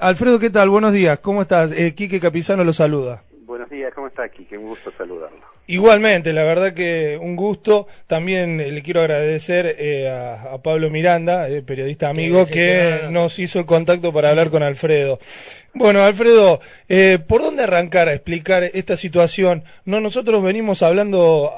Alfredo, ¿qué tal? Buenos días, ¿cómo estás? Quique Capizano lo saluda. Buenos días, ¿cómo está Quique? Un gusto saludarlo. Igualmente, la verdad que un gusto. También le quiero agradecer a Pablo Miranda, periodista amigo, que nos hizo el contacto para hablar con Alfredo. Bueno, Alfredo, ¿por dónde arrancar a explicar esta situación? No, nosotros venimos hablando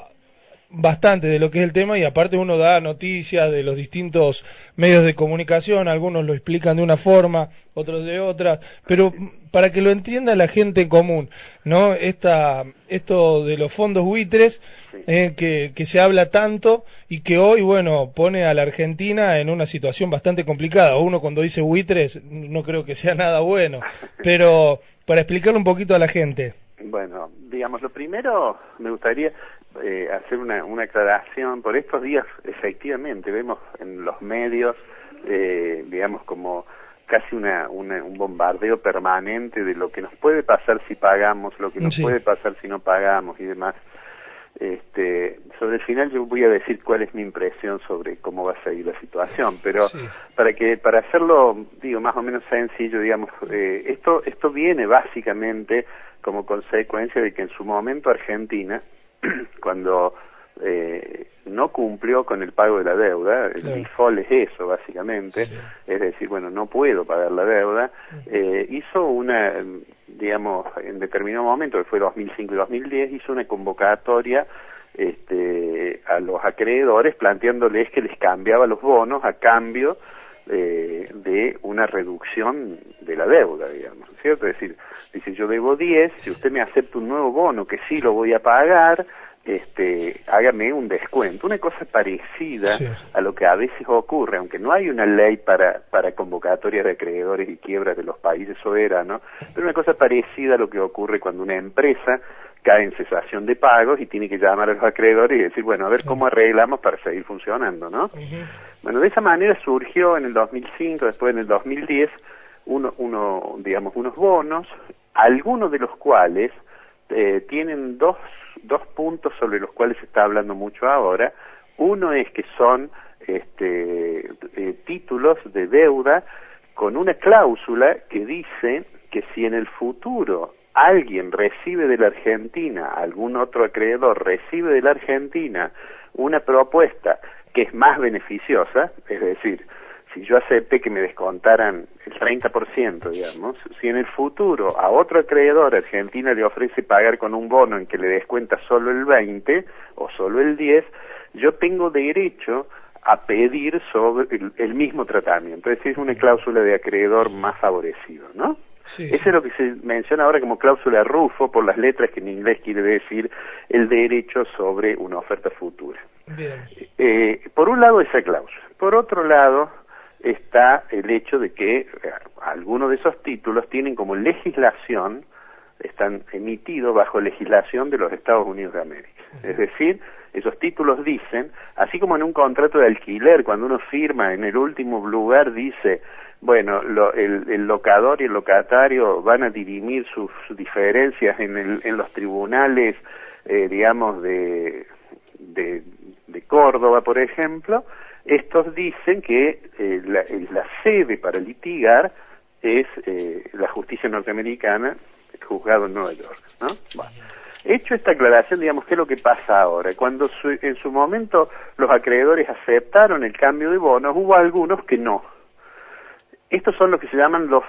bastante de lo que es el tema y aparte uno da noticias de los distintos medios de comunicación, algunos lo explican de una forma, otros de otra, pero para que lo entienda la gente en común, ¿no? Esto de los fondos buitres, que se habla tanto y que hoy, bueno, pone a la Argentina en una situación bastante complicada. Uno cuando dice buitres no creo que sea nada bueno, pero para explicarlo un poquito a la gente. Bueno, digamos, lo primero me gustaría hacer una aclaración. Por estos días, efectivamente, vemos en los medios, digamos, como casi un bombardeo permanente de lo que nos puede pasar si pagamos, lo que nos puede pasar si no pagamos y demás. Sobre el final yo voy a decir cuál es mi impresión sobre cómo va a seguir la situación, pero para hacerlo, digo, más o menos sencillo, digamos, esto viene básicamente como consecuencia de que en su momento Argentina, cuando no cumplió con el pago de la deuda, el default es eso básicamente, es decir, bueno, no puedo pagar la deuda, hizo digamos, en determinado momento, que fue 2005 y 2010, hizo una convocatoria a los acreedores planteándoles que les cambiaba los bonos a cambio de una reducción de la deuda, digamos, ¿cierto? Es decir, dice, yo debo 10, si usted me acepta un nuevo bono que sí lo voy a pagar, hágame un descuento, una cosa parecida a lo que a veces ocurre, aunque no hay una ley para convocatorias de acreedores y quiebras de los países soberanos, pero una cosa parecida a lo que ocurre cuando una empresa cae en cesación de pagos y tiene que llamar a los acreedores y decir, bueno, a ver cómo arreglamos para seguir funcionando, ¿no? Bueno, de esa manera surgió en el 2005, después en el 2010, digamos, unos bonos, algunos de los cuales tienen dos puntos sobre los cuales se está hablando mucho ahora. Uno es que son títulos de deuda con una cláusula que dice que si en el futuro alguien recibe de la Argentina, algún otro acreedor recibe de la Argentina una propuesta que es más beneficiosa, es decir, si yo acepté que me descontaran el 30%, digamos, si en el futuro a otro acreedor Argentina le ofrece pagar con un bono en que le descuenta solo el 20 o solo el 10, yo tengo derecho a pedir sobre el mismo tratamiento, es decir, es una cláusula de acreedor más favorecido, ¿no? Eso es lo que se menciona ahora como cláusula Rufo, por las letras que en inglés quiere decir el derecho sobre una oferta futura. Por un lado esa cláusula, por otro lado está el hecho de que algunos de esos títulos tienen como legislación, están emitidos bajo legislación de los Estados Unidos de América. Es decir, esos títulos dicen, así como en un contrato de alquiler, cuando uno firma en el último lugar dice, bueno, el locador y el locatario van a dirimir sus diferencias en los tribunales, digamos, de Córdoba, por ejemplo. Estos dicen que la sede para litigar es la justicia norteamericana, el juzgado en Nueva York, ¿no? Bueno, hecho esta aclaración, digamos, ¿qué es lo que pasa ahora? Cuando en su momento los acreedores aceptaron el cambio de bonos, hubo algunos que no. Estos son los que se llaman los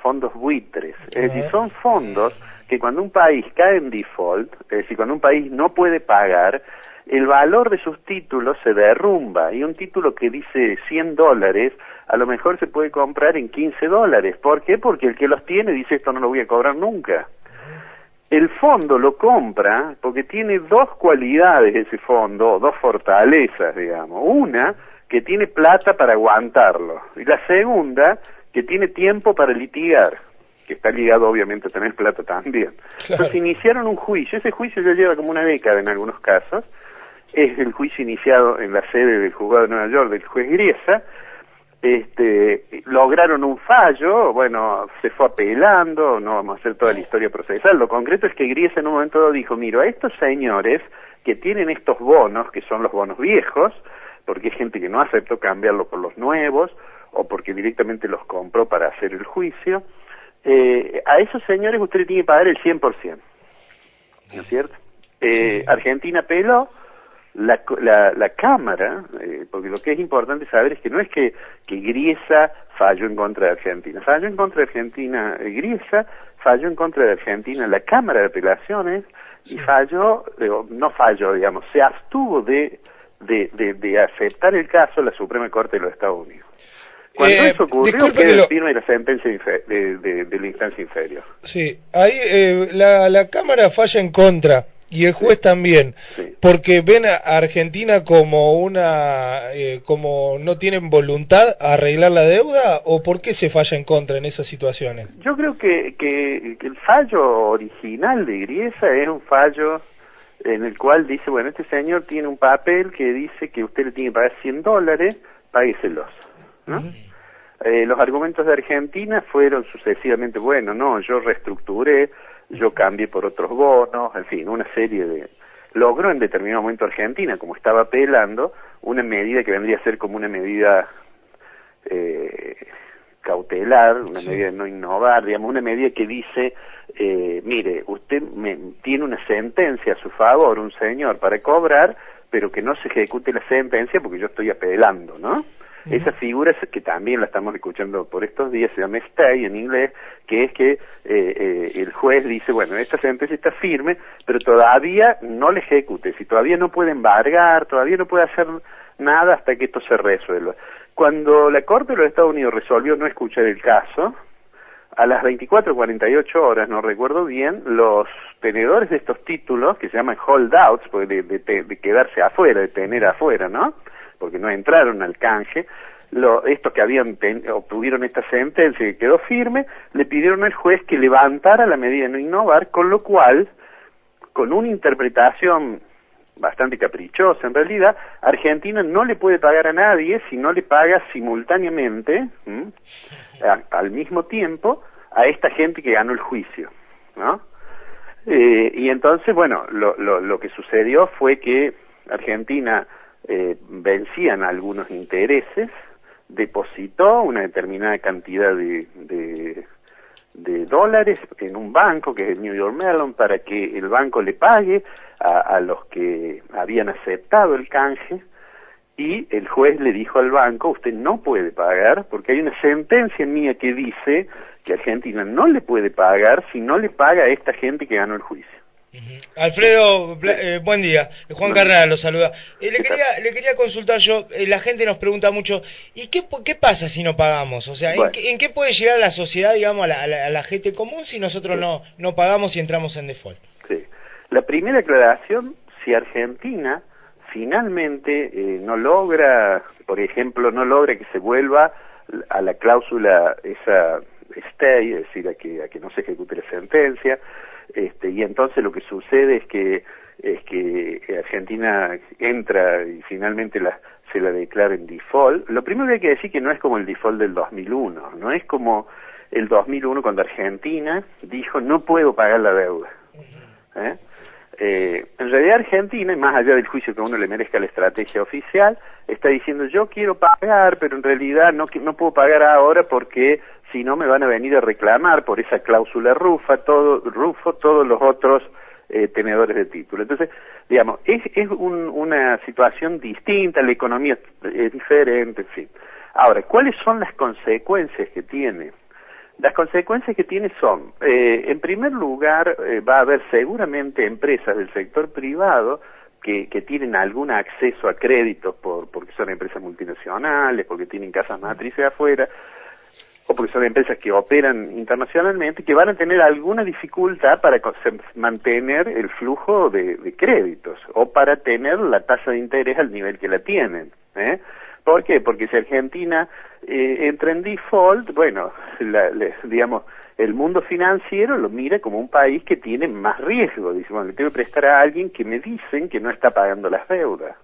fondos buitres, es decir, son fondos que cuando un país cae en default, es decir, cuando un país no puede pagar, el valor de sus títulos se derrumba, y un título que dice $100 a lo mejor se puede comprar en $15. ¿Por qué? Porque el que los tiene dice, esto no lo voy a cobrar nunca. El fondo lo compra porque tiene dos cualidades ese fondo, dos fortalezas, digamos. Una, que tiene plata para aguantarlo, y la segunda, que tiene tiempo para litigar, que está ligado obviamente a tener plata también. Entonces iniciaron un juicio, ese juicio ya lleva como una década en algunos casos, es el juicio iniciado en la sede del juzgado de Nueva York del juez Griesa. Lograron un fallo, bueno, se fue apelando, no vamos a hacer toda la historia procesal, lo concreto es que Griesa en un momento dado dijo, mira, a estos señores que tienen estos bonos, que son los bonos viejos, porque hay gente que no aceptó cambiarlo por los nuevos, o porque directamente los compró para hacer el juicio, A esos señores usted le tiene que pagar el 100%, ¿no es cierto? Argentina peló la Cámara, porque lo que es importante saber es que no es que Griesa falló en contra de Argentina, falló en contra de Argentina Griesa, falló en contra de Argentina la Cámara de Apelaciones, y no falló, digamos, se abstuvo de aceptar el caso la Suprema Corte de los Estados Unidos. Cuando eso ocurrió, quedó firme la sentencia de la instancia inferior. Sí, ahí la Cámara falla en contra, y el juez también, porque ven a Argentina como como no tienen voluntad a arreglar la deuda, o por qué se falla en contra en esas situaciones. Yo creo que el fallo original de Griesa es un fallo en el cual dice, bueno, este señor tiene un papel que dice que usted le tiene que pagar $100, págueselos, ¿no? Los argumentos de Argentina fueron sucesivamente, bueno, no, yo reestructuré, yo cambié por otros bonos, en fin, una serie de... Logró en determinado momento Argentina, como estaba apelando, una medida que vendría a ser como una medida cautelar, una medida de no innovar, digamos, una medida que dice, mire, usted tiene una sentencia a su favor, un señor, para cobrar, pero que no se ejecute la sentencia porque yo estoy apelando, ¿no? Esa figura que también la estamos escuchando por estos días, se llama stay en inglés, que es que el juez dice, bueno, esta sentencia está firme, pero todavía no la ejecute, si todavía no puede embargar, todavía no puede hacer nada hasta que esto se resuelva. Cuando la Corte de los Estados Unidos resolvió no escuchar el caso, a las 24 o 48 horas, no recuerdo bien, los tenedores de estos títulos, que se llaman holdouts, de quedarse afuera, de tener afuera, ¿no?, porque no entraron al canje, estos que obtuvieron esta sentencia y quedó firme, le pidieron al juez que levantara la medida de no innovar, con lo cual, con una interpretación bastante caprichosa en realidad, Argentina no le puede pagar a nadie si no le paga simultáneamente, al mismo tiempo, a esta gente que ganó el juicio, ¿no? Y entonces, bueno, lo que sucedió fue que Argentina vencían algunos intereses, depositó una determinada cantidad de dólares en un banco, que es el New York Mellon, para que el banco le pague a los que habían aceptado el canje, y el juez le dijo al banco, usted no puede pagar, porque hay una sentencia mía que dice que Argentina no le puede pagar si no le paga a esta gente que ganó el juicio. Alfredo, buen día. Juan Carrera lo saluda. Le quería consultar yo, la gente nos pregunta mucho, ¿y qué pasa si no pagamos? O sea, bueno, ¿en qué puede llegar la sociedad, digamos, a la gente común si nosotros no pagamos y entramos en default? Sí. La primera aclaración, si Argentina finalmente no logra, por ejemplo, que se vuelva a la cláusula esa stay, es decir, a que no se ejecute la sentencia, y entonces lo que sucede es que Argentina entra y finalmente se la declara en default. Lo primero que hay que decir que no es como el default del 2001, no es como el 2001 cuando Argentina dijo no puedo pagar la deuda. En realidad Argentina, más allá del juicio que a uno le merezca la estrategia oficial, está diciendo yo quiero pagar, pero en realidad no puedo pagar ahora porque si no me van a venir a reclamar por esa cláusula Rufo todos los otros tenedores de título. Entonces, digamos, es una situación distinta, la economía es diferente, en fin. Ahora, ¿cuáles son las consecuencias que tiene? Las consecuencias que tiene son, en primer lugar, va a haber seguramente empresas del sector privado que tienen algún acceso a créditos porque son empresas multinacionales, porque tienen casas matrices afuera, o porque son empresas que operan internacionalmente, que van a tener alguna dificultad para mantener el flujo de créditos, o para tener la tasa de interés al nivel que la tienen, ¿Por qué? Porque si Argentina entra en default, bueno, digamos, el mundo financiero lo mira como un país que tiene más riesgo. Dice, bueno, le tengo que prestar a alguien que me dicen que no está pagando las deudas.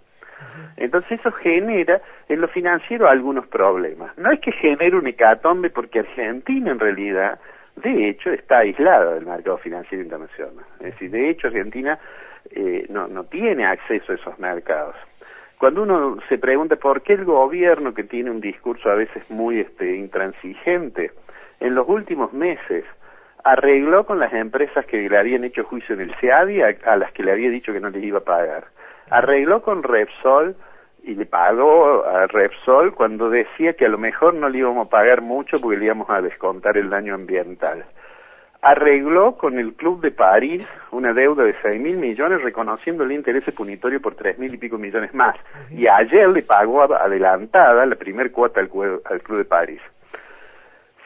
Entonces eso genera en lo financiero algunos problemas. No es que genere un hecatombe porque Argentina en realidad, de hecho, está aislada del mercado financiero internacional. Es decir, de hecho Argentina no tiene acceso a esos mercados. Cuando uno se pregunta por qué el gobierno, que tiene un discurso a veces muy intransigente en los últimos meses arregló con las empresas que le habían hecho juicio en el SEADI a las que le había dicho que no les iba a pagar. Arregló con Repsol y le pagó a Repsol cuando decía que a lo mejor no le íbamos a pagar mucho porque le íbamos a descontar el daño ambiental. Arregló con el Club de París una deuda de 6.000 millones reconociendo el interés punitorio por 3.000 y pico millones más. Y ayer le pagó adelantada la primer cuota al Club de París.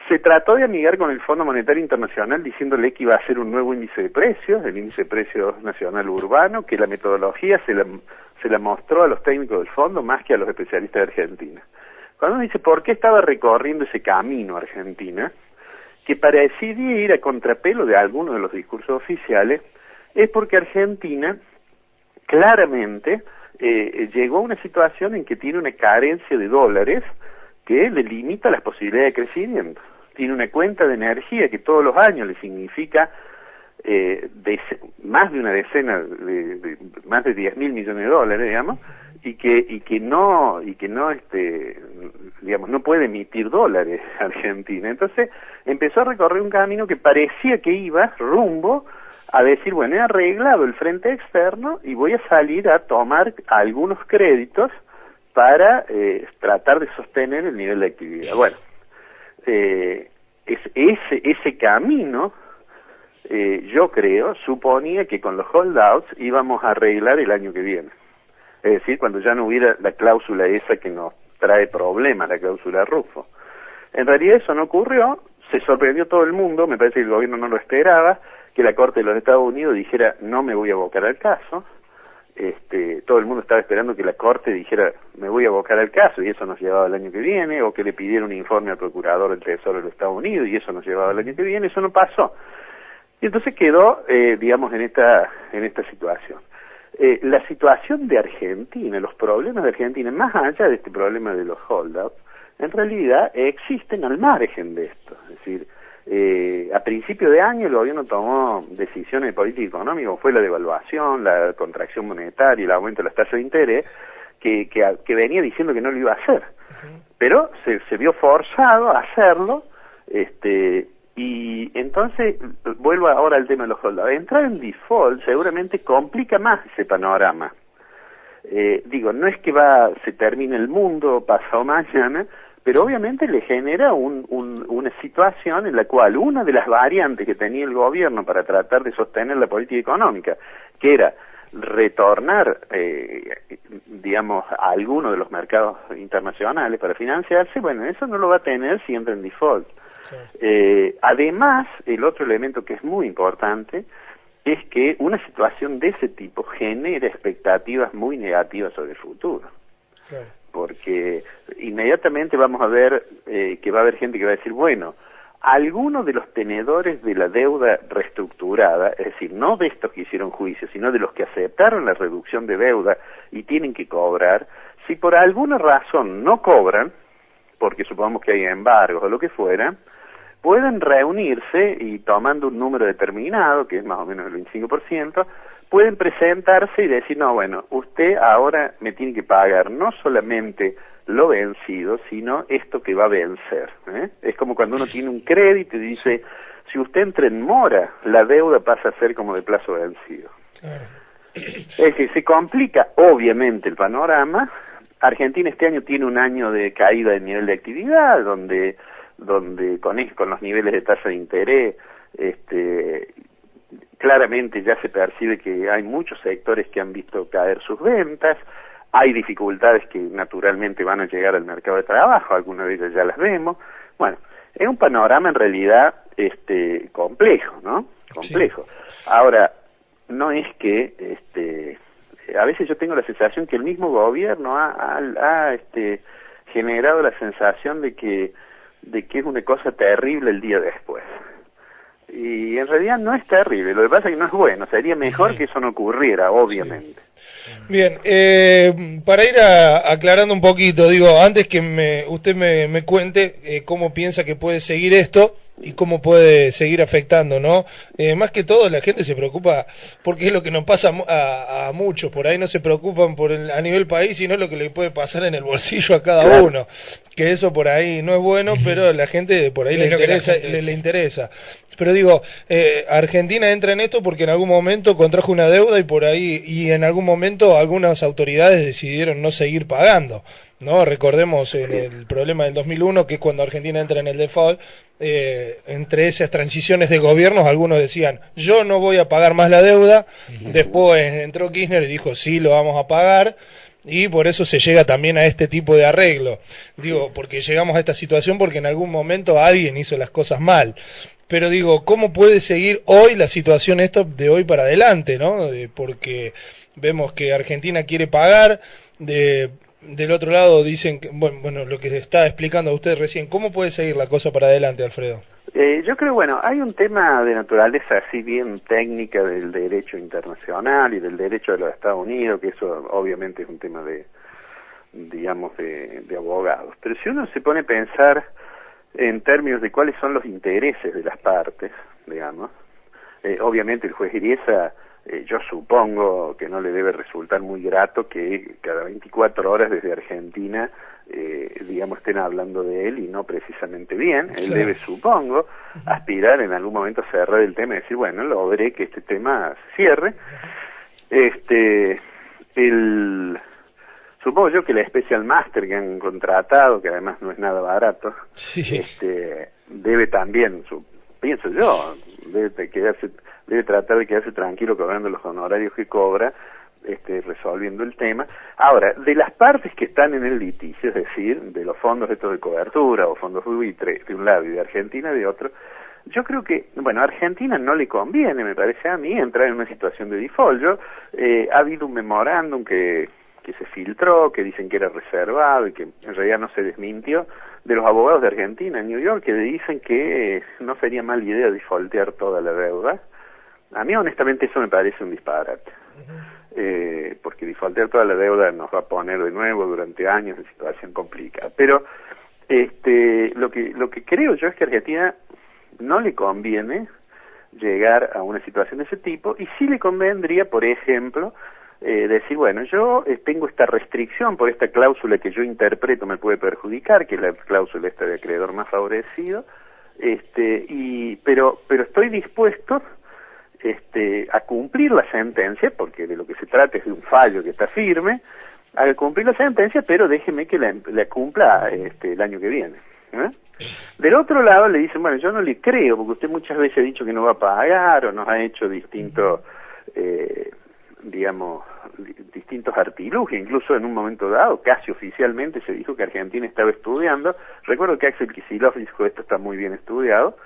Se trató de amigar con el Fondo Monetario Internacional diciéndole que iba a hacer un nuevo índice de precios, el índice de precios nacional urbano, que la metodología se la mostró a los técnicos del fondo más que a los especialistas de Argentina. Cuando uno dice por qué estaba recorriendo ese camino Argentina, que parecía ir a contrapelo de algunos de los discursos oficiales, es porque Argentina claramente llegó a una situación en que tiene una carencia de dólares que le limita las posibilidades de crecimiento. Tiene una cuenta de energía que todos los años le significa más de una decena, más de 10.000 millones de dólares, digamos, y que no digamos, no puede emitir dólares Argentina. Entonces empezó a recorrer un camino que parecía que iba rumbo a decir, bueno, he arreglado el frente externo y voy a salir a tomar algunos créditos para tratar de sostener el nivel de actividad. Bueno, ese camino, yo creo, suponía que con los holdouts íbamos a arreglar el año que viene. Es decir, cuando ya no hubiera la cláusula esa que nos trae problemas, la cláusula Rufo. En realidad eso no ocurrió, se sorprendió todo el mundo, me parece que el gobierno no lo esperaba, que la Corte de los Estados Unidos dijera, no me voy a abocar al caso. Todo el mundo estaba esperando que la Corte dijera, me voy a abocar al caso, y eso nos llevaba al año que viene, o que le pidiera un informe al Procurador del Tesoro de los Estados Unidos, y eso nos llevaba al año que viene. Eso no pasó. Y entonces quedó, digamos, en esta situación. La situación de Argentina, los problemas de Argentina, más allá de este problema de los holdouts, en realidad existen al margen de esto. Es decir, a principio de año el gobierno tomó decisiones de política económica, como fue la devaluación, la contracción monetaria, el aumento de las tasas de interés, que venía diciendo que no lo iba a hacer. Pero se vio forzado a hacerlo, y entonces, vuelvo ahora al tema de los holdouts. Entrar en default seguramente complica más ese panorama. No es que se termine el mundo pasado mañana, pero obviamente le genera una situación en la cual una de las variantes que tenía el gobierno para tratar de sostener la política económica, que era retornar, a alguno de los mercados internacionales para financiarse, bueno, eso no lo va a tener si entra en default. Además, el otro elemento que es muy importante es que una situación de ese tipo genera expectativas muy negativas sobre el futuro. Claro. Porque inmediatamente vamos a ver que va a haber gente que va a decir, bueno, algunos de los tenedores de la deuda reestructurada, es decir, no de estos que hicieron juicio, sino de los que aceptaron la reducción de deuda y tienen que cobrar, si por alguna razón no cobran, porque supongamos que hay embargos o lo que fuera, pueden reunirse y tomando un número determinado, que es más o menos el 25%, pueden presentarse y decir, no, bueno, usted ahora me tiene que pagar no solamente lo vencido, sino esto que va a vencer. Es como cuando uno tiene un crédito y dice, si usted entra en mora, la deuda pasa a ser como de plazo vencido. Claro. Es decir, se complica obviamente el panorama. Argentina este año tiene un año de caída del nivel de actividad, donde con los niveles de tasa de interés, claramente ya se percibe que hay muchos sectores que han visto caer sus ventas, hay dificultades que naturalmente van a llegar al mercado de trabajo, algunas de ellas ya las vemos. Bueno, es un panorama en realidad complejo, ¿no? Complejo. Sí. Ahora, no es que, a veces yo tengo la sensación que el mismo gobierno ha generado la sensación de que es una cosa terrible el día después. Y en realidad no es terrible, lo que pasa es que no es bueno, sería mejor que eso no ocurriera, obviamente. Sí. Bien, para ir aclarando un poquito, antes que usted me cuente cómo piensa que puede seguir esto, y cómo puede seguir afectando, ¿no? Más que todo la gente se preocupa porque es lo que nos pasa a muchos, por ahí no se preocupan a nivel país, sino lo que le puede pasar en el bolsillo a cada uno, que eso por ahí no es bueno, pero a la gente por ahí le interesa. Pero digo, Argentina entra en esto porque en algún momento contrajo una deuda y en algún momento algunas autoridades decidieron no seguir pagando, ¿no? Recordemos el problema del 2001, que es cuando Argentina entra en el default. Entre esas transiciones de gobiernos algunos decían, yo no voy a pagar más la deuda, después entró Kirchner y dijo, sí, lo vamos a pagar, y por eso se llega también a este tipo de arreglo. Digo, porque llegamos a esta situación porque en algún momento alguien hizo las cosas mal. Pero digo, ¿cómo puede seguir hoy la situación esto de hoy para adelante, ¿no? Porque vemos que Argentina quiere pagar, del otro lado dicen que, bueno, lo que se está explicando usted recién, ¿cómo puede seguir la cosa para adelante, Alfredo? Yo creo, bueno, hay un tema de naturaleza así bien técnica del derecho internacional y del derecho de los Estados Unidos, que eso obviamente es un tema de abogados. Pero si uno se pone a pensar en términos de cuáles son los intereses de las partes, digamos, obviamente el juez Griesa, yo supongo que no le debe resultar muy grato que cada 24 horas desde Argentina, estén hablando de él y no precisamente bien. Él debe, supongo, aspirar en algún momento a cerrar el tema y decir, bueno, logré que este tema se cierre. Supongo yo que la Special Master que han contratado, que además no es nada barato, debe también, pienso yo, debe tratar de quedarse tranquilo cobrando los honorarios que cobra, resolviendo el tema. Ahora, de las partes que están en el litigio, es decir, de los fondos estos de cobertura o fondos buitre de un lado y de Argentina de otro, yo creo que, bueno, a Argentina no le conviene, me parece a mí, entrar en una situación de default. Ha habido un memorándum que se filtró, que dicen que era reservado y que en realidad no se desmintió, de los abogados de Argentina en New York, que dicen que no sería mala idea defaultear toda la deuda. A mí honestamente eso me parece un disparate, porque defaultear toda la deuda nos va a poner de nuevo durante años en situación complicada. Pero lo que creo yo es que a Argentina no le conviene llegar a una situación de ese tipo, y sí le convendría, por ejemplo, decir, bueno, yo tengo esta restricción por esta cláusula que yo interpreto me puede perjudicar, que es la cláusula esta de acreedor más favorecido, pero estoy dispuesto a cumplir la sentencia, porque de lo que se trata es de un fallo que está firme, a cumplir la sentencia, pero déjeme que la cumpla el año que viene. Del otro lado le dicen, bueno, yo no le creo, porque usted muchas veces ha dicho que no va a pagar, o nos ha hecho distintos artilugios. Incluso en un momento dado, casi oficialmente, se dijo que Argentina estaba estudiando, recuerdo que Axel Kicillof dijo, esto está muy bien estudiado,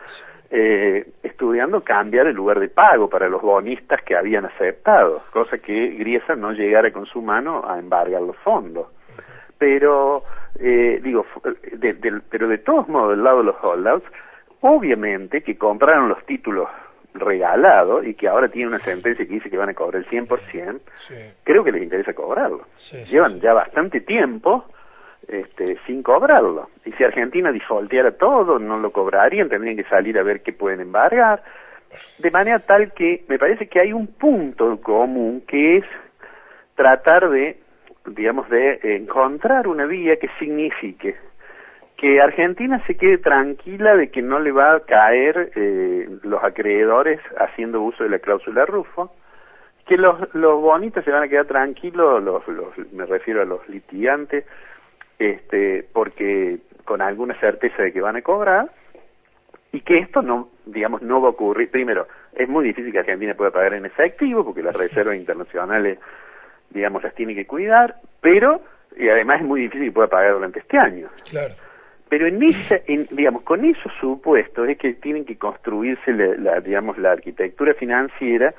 estudiando cambiar el lugar de pago para los bonistas que habían aceptado, cosa que Griesa no llegara con su mano a embargar los fondos. Pero, pero de todos modos, del lado de los holdouts, obviamente que compraron los títulos regalados y que ahora tienen una sentencia que dice que van a cobrar el 100%, creo que les interesa cobrarlo. Llevan ya bastante tiempo sin cobrarlo. Y si Argentina defaulteara todo, no lo cobrarían, tendrían que salir a ver qué pueden embargar. De manera tal que me parece que hay un punto común que es tratar de encontrar una vía que signifique que Argentina se quede tranquila de que no le va a caer los acreedores haciendo uso de la cláusula Rufo, que los bonitos se van a quedar tranquilos, me refiero a los litigantes, porque con alguna certeza de que van a cobrar, y que esto no va a ocurrir. Primero, es muy difícil que Argentina pueda pagar en efectivo, porque las reservas internacionales, las tiene que cuidar, y además es muy difícil que pueda pagar durante este año. Claro. Pero con esos supuestos es que tienen que construirse la arquitectura financiera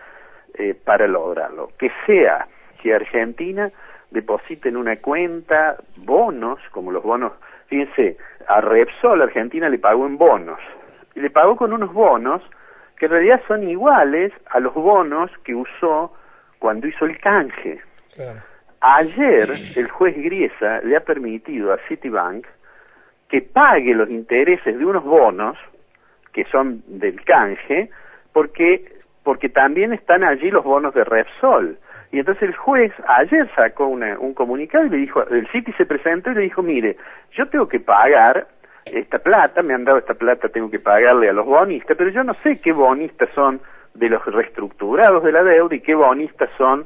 para lograrlo. Que sea que Argentina deposite en una cuenta bonos, como los bonos, fíjense, a Repsol Argentina le pagó en bonos, y le pagó con unos bonos que en realidad son iguales a los bonos que usó cuando hizo el canje. Claro. Ayer el juez Griesa le ha permitido a Citibank que pague los intereses de unos bonos que son del canje, porque también están allí los bonos de Repsol. Y entonces el juez ayer sacó un comunicado y le dijo, el Citi se presentó y le dijo, mire, yo tengo que pagar esta plata, me han dado esta plata, tengo que pagarle a los bonistas, pero yo no sé qué bonistas son de los reestructurados de la deuda y qué bonistas son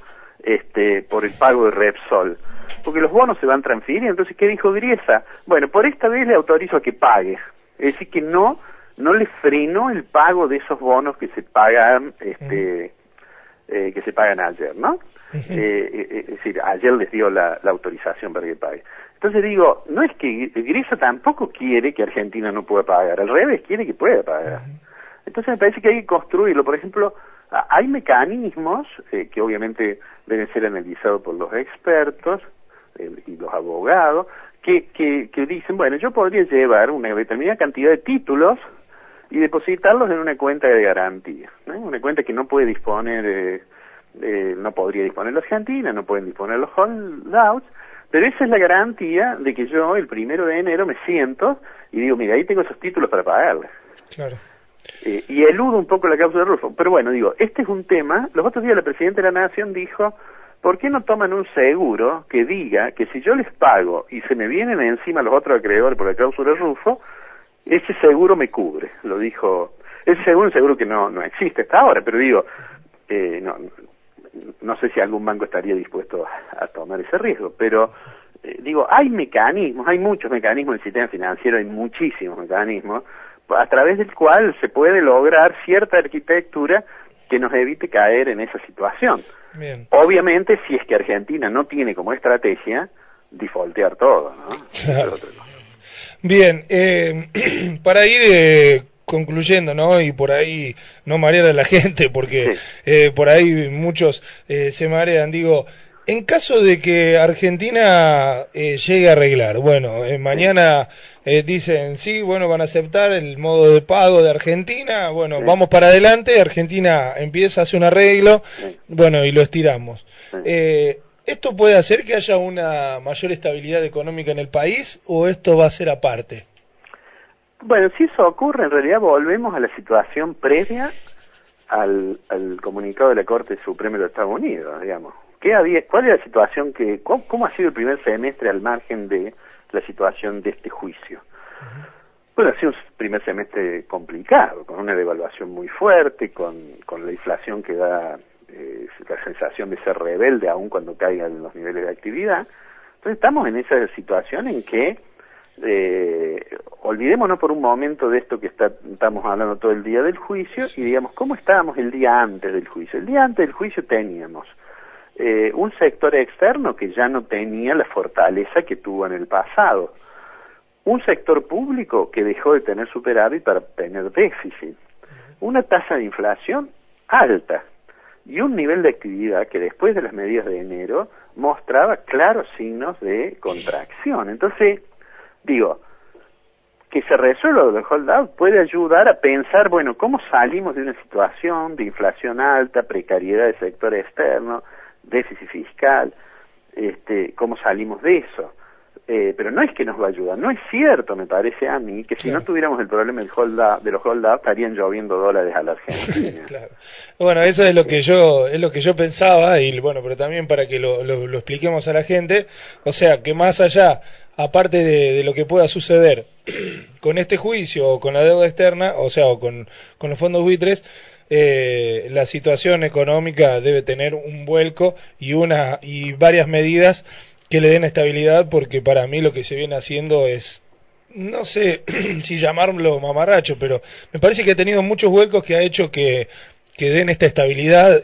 por el pago de Repsol. Porque los bonos se van transfiriendo. Entonces, ¿qué dijo Griesa? Bueno, por esta vez le autorizo a que pague. Es decir, que no le frenó el pago de esos bonos que se pagan, que se pagan ayer, ¿no? Es decir, ayer les dio la autorización para que pague. Entonces digo, no es que Griesa tampoco quiere que Argentina no pueda pagar, al revés, quiere que pueda pagar. Entonces me parece que hay que construirlo. Por ejemplo, hay mecanismos que obviamente deben ser analizados por los expertos y los abogados, que dicen, bueno, yo podría llevar una determinada cantidad de títulos y depositarlos en una cuenta de garantía, ¿no? Una cuenta que no puede disponer, no podría disponer la Argentina, no pueden disponer los holdouts, pero esa es la garantía de que yo el 1 de enero me siento y digo, mira, ahí tengo esos títulos para pagarles. Claro. Y eludo un poco la causa de Rufo. Pero bueno, digo, este es un tema. Los otros días la Presidenta de la Nación dijo, ¿por qué no toman un seguro que diga que si yo les pago y se me vienen encima los otros acreedores por la cláusula de Rufo, ese seguro me cubre? Lo dijo. Ese seguro es un seguro que no existe hasta ahora, pero digo, no sé si algún banco estaría dispuesto a tomar ese riesgo, pero digo, hay mecanismos, hay muchos mecanismos en el sistema financiero, hay muchísimos mecanismos, a través del cual se puede lograr cierta arquitectura que nos evite caer en esa situación. Bien. Obviamente, si es que Argentina no tiene como estrategia defaultear todo, ¿no? Claro. Bien, para ir concluyendo, ¿no? Y por ahí no marear a la gente, porque por ahí muchos se marean. Digo, en caso de que Argentina llegue a arreglar, bueno, mañana dicen, sí, bueno, van a aceptar el modo de pago de Argentina, bueno, vamos para adelante, Argentina empieza a hacer un arreglo, bueno, y lo estiramos. ¿Esto puede hacer que haya una mayor estabilidad económica en el país o esto va a ser aparte? Bueno, si eso ocurre, en realidad volvemos a la situación previa al comunicado de la Corte Suprema de los Estados Unidos, digamos. ¿Cuál es la situación cómo ha sido el primer semestre al margen de la situación de este juicio? Bueno, ha sido un primer semestre complicado, con una devaluación muy fuerte, con la inflación que da la sensación de ser rebelde aún cuando caigan los niveles de actividad. Entonces estamos en esa situación en que olvidémonos por un momento de esto que estamos hablando todo el día del juicio y digamos, ¿cómo estábamos el día antes del juicio? El día antes del juicio teníamos un sector externo que ya no tenía la fortaleza que tuvo en el pasado, un sector público que dejó de tener superávit para tener déficit, una tasa de inflación alta y un nivel de actividad que después de las medidas de enero mostraba claros signos de contracción. Entonces, digo, que se resuelva el holdout puede ayudar a pensar, bueno, ¿cómo salimos de una situación de inflación alta, precariedad del sector externo, déficit fiscal, cómo salimos de eso? Pero no es que nos va a ayudar, no es cierto, me parece a mí, que si no tuviéramos el problema de los holdout estarían lloviendo dólares a la Argentina. Claro. Bueno, eso es lo que yo pensaba, y bueno, pero también para que lo expliquemos a la gente, o sea, que más allá, aparte de lo que pueda suceder con este juicio o con la deuda externa, o sea, o con los fondos buitres, la situación económica debe tener un vuelco y varias medidas que le den estabilidad, porque para mí lo que se viene haciendo es, no sé si llamarlo mamarracho, pero me parece que ha tenido muchos vuelcos que ha hecho que den esta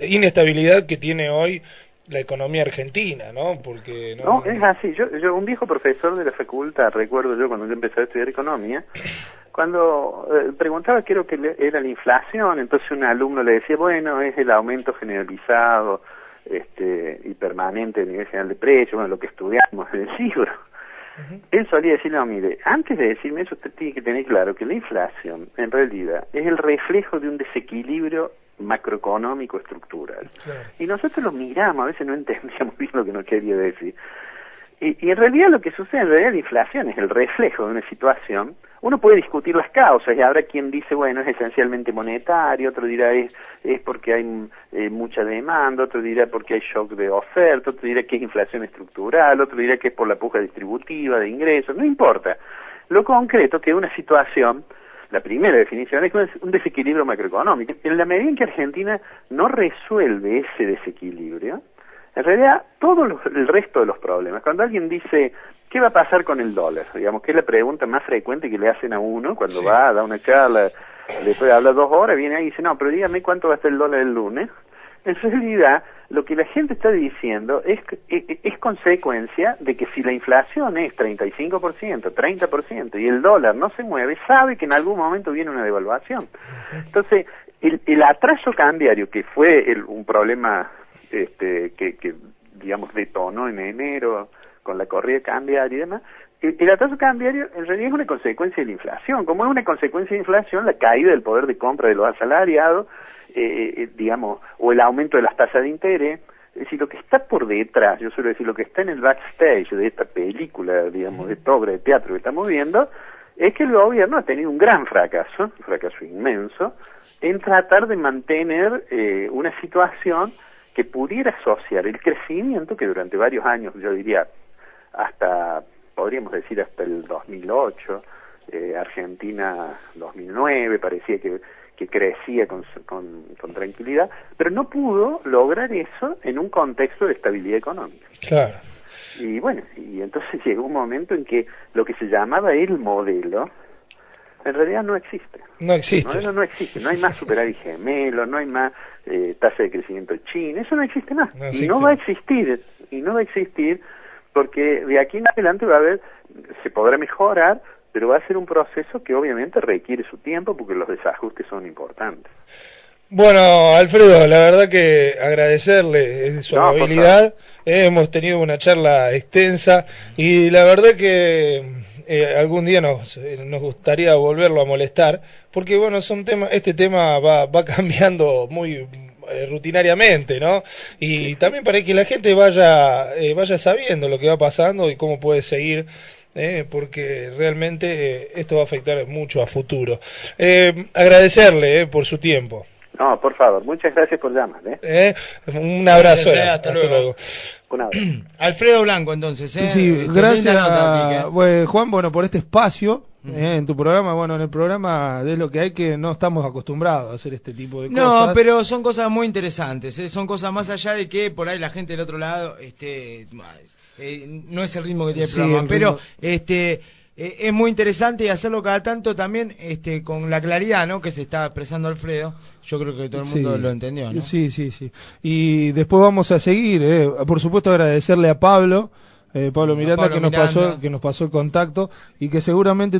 inestabilidad que tiene hoy la economía argentina, ¿no? Porque no, es así. Yo un viejo profesor de la facultad, recuerdo yo cuando yo empecé a estudiar economía, cuando preguntaba qué era la inflación, entonces un alumno le decía, bueno, es el aumento generalizado y permanente del nivel general de precios, bueno, lo que estudiamos en el libro. Él solía decir, no, mire, antes de decirme eso, usted tiene que tener claro que la inflación, en realidad, es el reflejo de un desequilibrio macroeconómico estructural. Claro. Y nosotros lo miramos, a veces no entendíamos bien lo que nos quería decir. Y en realidad lo que sucede, en realidad la inflación es el reflejo de una situación. Uno puede discutir las causas y habrá quien dice, bueno, es esencialmente monetario, otro dirá es porque hay mucha demanda, otro dirá porque hay shock de oferta, otro dirá que es inflación estructural, otro dirá que es por la puja distributiva de ingresos, no importa. Lo concreto que es una situación, la primera definición es un desequilibrio macroeconómico. En la medida en que Argentina no resuelve ese desequilibrio, en realidad todo el resto de los problemas, cuando alguien dice, ¿qué va a pasar con el dólar? Digamos que es la pregunta más frecuente que le hacen a uno cuando va a dar una charla, después habla 2 horas, viene ahí y dice, no, pero dígame cuánto va a estar el dólar el lunes. En realidad, lo que la gente está diciendo es consecuencia de que si la inflación es 35%, 30% y el dólar no se mueve, sabe que en algún momento viene una devaluación. Entonces, el atraso cambiario, que fue un problema que digamos detonó en enero con la corrida cambiaria y demás, el atraso cambiario en realidad es una consecuencia de la inflación. Como es una consecuencia de inflación, la caída del poder de compra de los asalariados, digamos, o el aumento de las tasas de interés, es decir, lo que está por detrás, yo suelo decir, lo que está en el backstage de esta película, digamos, de esta obra de teatro que estamos viendo, es que el gobierno ha tenido un gran fracaso, un fracaso inmenso, en tratar de mantener una situación que pudiera asociar el crecimiento que durante varios años, yo diría, hasta, podríamos decir hasta el 2008, Argentina 2009, parecía que crecía con tranquilidad, pero no pudo lograr eso en un contexto de estabilidad económica. Claro. Y bueno, y entonces llegó un momento en que lo que se llamaba el modelo, en realidad no existe. No existe. El modelo no existe, no hay más superávit gemelo, no hay más tasa de crecimiento china, eso no existe más. No existe. Y no va a existir porque de aquí en adelante va a haber, se podrá mejorar, pero va a ser un proceso que obviamente requiere su tiempo porque los desajustes son importantes. Bueno, Alfredo, la verdad que agradecerle su amabilidad. Hemos tenido una charla extensa y la verdad que algún día nos gustaría volverlo a molestar, porque bueno, este tema va cambiando muy rutinariamente, ¿no? Y también para que la gente vaya sabiendo lo que va pasando y cómo puede seguir, porque realmente esto va a afectar mucho a futuro. Agradecerle por su tiempo. No, por favor, muchas gracias por llamar. Un abrazo. Hasta luego. Un abrazo. Alfredo Blanco, entonces. Sí, gracias, Juan, por este espacio en tu programa. Bueno, en el programa de lo que hay, que no estamos acostumbrados a hacer este tipo de cosas. No, pero son cosas muy interesantes, son cosas más allá de que por ahí la gente del otro lado no es el ritmo que tiene el programa, pero es muy interesante y hacerlo cada tanto también con la claridad, ¿no?, que se está expresando Alfredo. Yo creo que todo el mundo lo entendió, ¿no? Sí. Y después vamos a seguir, por supuesto agradecerle a Pablo Miranda, que nos pasó el contacto y que seguramente